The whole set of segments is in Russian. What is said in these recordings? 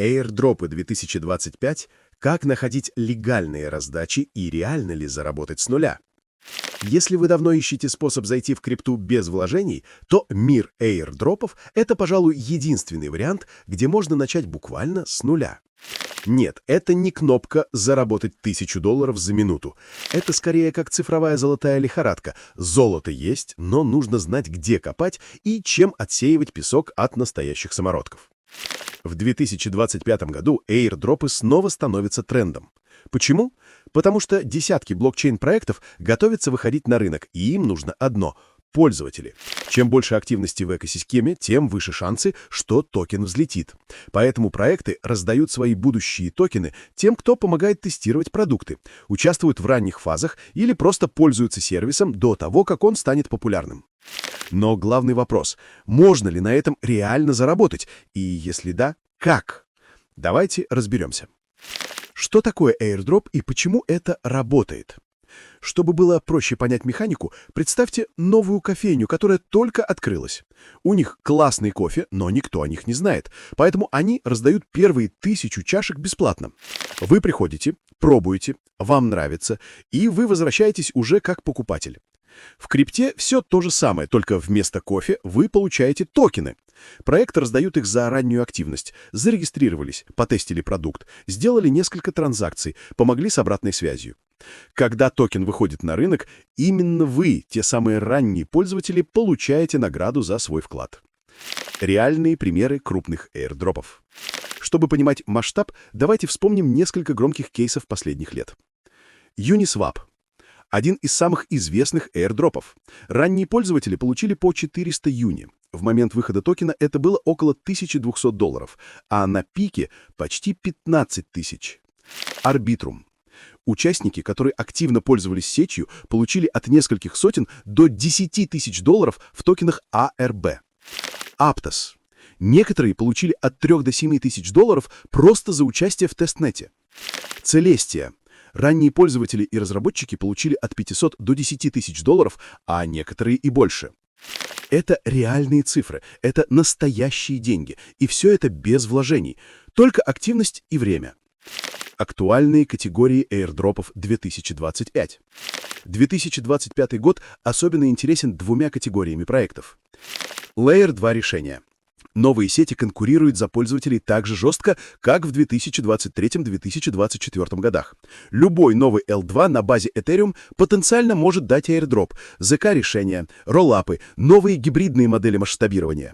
Airdropы 2025. Как находить легальные раздачи и реально ли заработать с нуля? Если вы давно ищете способ зайти в крипту без вложений, то мир airdropов — это, пожалуй, единственный вариант, где можно начать буквально с нуля. Нет, это не кнопка «Заработать $1000 за минуту». Это скорее как цифровая золотая лихорадка. Золото есть, но нужно знать, где копать и чем отсеивать песок от настоящих самородков. В 2025 году airdропы снова становятся трендом. Почему? Потому что десятки блокчейн-проектов готовятся выходить на рынок, и им нужно одно — пользователи. Чем больше активности в экосистеме, тем выше шансы, что токен взлетит. Поэтому проекты раздают свои будущие токены тем, кто помогает тестировать продукты, участвуют в ранних фазах или просто пользуются сервисом до того, как он станет популярным. Но главный вопрос — можно ли на этом реально заработать? И если да, как? Давайте разберемся. Что такое airdrop и почему это работает? Чтобы было проще понять механику, представьте новую кофейню, которая только открылась. У них классный кофе, но никто о них не знает, поэтому они раздают первые 1000 чашек бесплатно. Вы приходите, пробуете, вам нравится, и вы возвращаетесь уже как покупатель. В крипте все то же самое, только вместо кофе вы получаете токены. Проекты раздают их за раннюю активность, зарегистрировались, потестили продукт, сделали несколько транзакций, помогли с обратной связью. Когда токен выходит на рынок, именно вы, те самые ранние пользователи, получаете награду за свой вклад. Реальные примеры крупных airdropов. Чтобы понимать масштаб, давайте вспомним несколько громких кейсов последних лет. Uniswap. Один из самых известных airdropов. Ранние пользователи получили по 400 юни. В момент выхода токена это было около $1200, а на пике почти 15 тысяч. Arbitrum. Участники, которые активно пользовались сетью, получили от нескольких сотен до 10 тысяч долларов в токенах ARB. Aptos. Некоторые получили от 3 до 7 тысяч долларов просто за участие в тестнете. Celestia. Ранние пользователи и разработчики получили от 500 до 10 тысяч долларов, а некоторые и больше. Это реальные цифры, это настоящие деньги, и все это без вложений, только активность и время. Актуальные категории airdropов 2025. 2025 год особенно интересен двумя категориями проектов. Layer 2 решения. Новые сети конкурируют за пользователей так же жестко, как в 2023-2024 годах. Любой новый L2 на базе Ethereum потенциально может дать airdrop, ZK-решения, роллапы, новые гибридные модели масштабирования.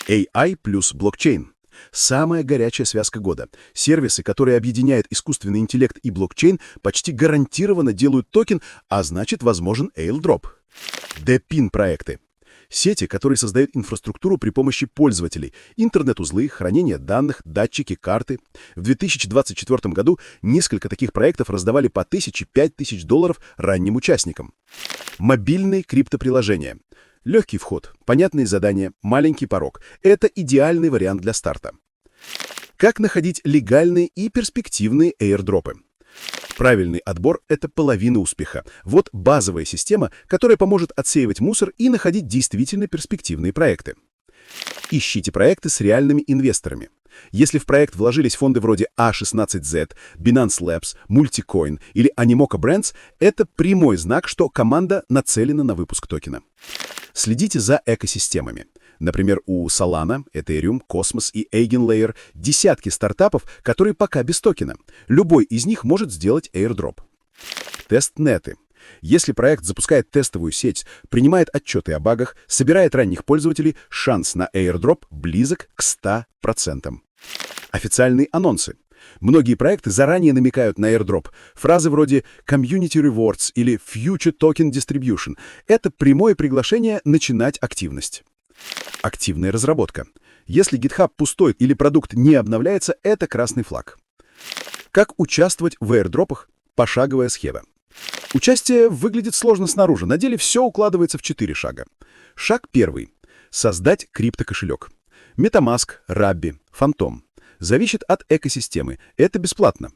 AI плюс блокчейн. Самая горячая связка года. Сервисы, которые объединяют искусственный интеллект и блокчейн, почти гарантированно делают токен, а значит возможен airdrop. DePIN-проекты. Сети, которые создают инфраструктуру при помощи пользователей, интернет-узлы, хранение данных, датчики, карты. В 2024 году несколько таких проектов раздавали по 1000-5000 долларов ранним участникам. Мобильные криптоприложения. Легкий вход, понятные задания, маленький порог – это идеальный вариант для старта. Как находить легальные и перспективные airdropы? Правильный отбор – это половина успеха. Вот базовая система, которая поможет отсеивать мусор и находить действительно перспективные проекты. Ищите проекты с реальными инвесторами. Если в проект вложились фонды вроде A16Z, Binance Labs, Multicoin или Animoca Brands, это прямой знак, что команда нацелена на выпуск токена. Следите за экосистемами. Например, у Solana, Ethereum, Cosmos и Eigenlayer десятки стартапов, которые пока без токена. Любой из них может сделать airdrop. Тестнеты. Если проект запускает тестовую сеть, принимает отчеты о багах, собирает ранних пользователей, шанс на airdrop близок к 100%. Официальные анонсы. Многие проекты заранее намекают на airdrop. Фразы вроде «Community Rewards» или «Future Token Distribution» — это прямое приглашение начинать активность. Активная разработка. Если GitHub пустой или продукт не обновляется, это красный флаг. Как участвовать в airdropах? Пошаговая схема. Участие выглядит сложно снаружи, на деле все укладывается в 4 шага. Шаг 1. Создать криптокошелек. MetaMask, Rabbi, Phantom. Зависит от экосистемы. Это бесплатно.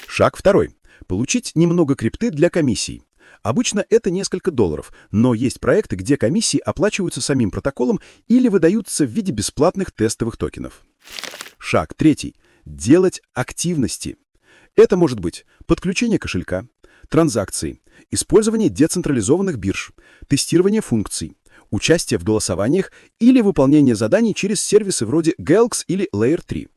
Шаг 2. Получить немного крипты для комиссий. Обычно это несколько долларов, но есть проекты, где комиссии оплачиваются самим протоколом или выдаются в виде бесплатных тестовых токенов. Шаг 3. Делать активности. Это может быть подключение кошелька, транзакции, использование децентрализованных бирж, тестирование функций, участие в голосованиях или выполнение заданий через сервисы вроде Galx или Layer 3.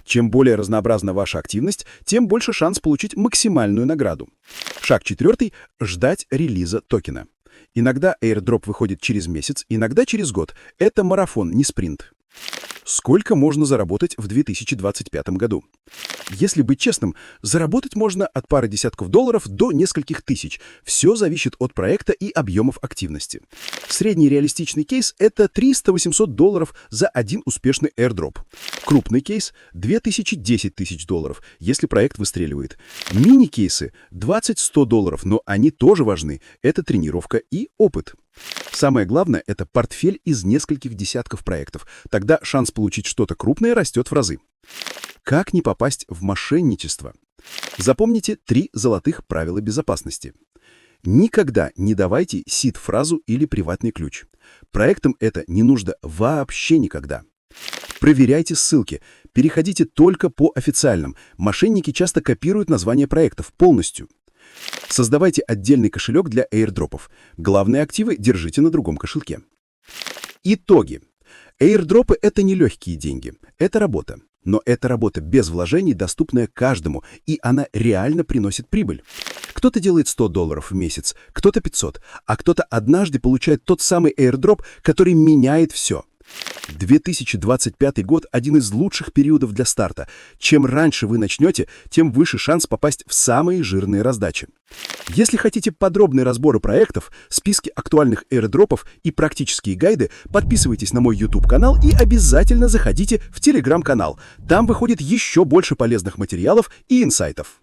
Чем более разнообразна ваша активность, тем больше шанс получить максимальную награду. Шаг 4 – ждать релиза токена. Иногда airdrop выходит через месяц, иногда через год. Это марафон, не спринт. Сколько можно заработать в 2025 году? Если быть честным, заработать можно от пары десятков долларов до нескольких тысяч. Все зависит от проекта и объемов активности. Средний реалистичный кейс – это 300-800 долларов за один успешный airdrop. Крупный кейс – 2000-10 тысяч долларов, если проект выстреливает. Мини-кейсы – 20-100 долларов, но они тоже важны. Это тренировка и опыт. Самое главное – это портфель из нескольких десятков проектов. Тогда шанс получить что-то крупное растет в разы. Как не попасть в мошенничество? Запомните 3 золотых правила безопасности. Никогда не давайте сид-фразу или приватный ключ. Проектам это не нужно вообще никогда. Проверяйте ссылки. Переходите только по официальным. Мошенники часто копируют названия проектов полностью. Создавайте отдельный кошелек для airdropов. Главные активы держите на другом кошельке. Итоги. Airdropы – это не легкие деньги. Это работа. Но эта работа без вложений, доступная каждому, и она реально приносит прибыль. Кто-то делает 100 долларов в месяц, кто-то 500, а кто-то однажды получает тот самый airdrop, который меняет все. 2025 год – один из лучших периодов для старта. Чем раньше вы начнете, тем выше шанс попасть в самые жирные раздачи. Если хотите подробные разборы проектов, списки актуальных airdropов и практические гайды, подписывайтесь на мой YouTube-канал и обязательно заходите в Telegram-канал. Там выходит еще больше полезных материалов и инсайтов.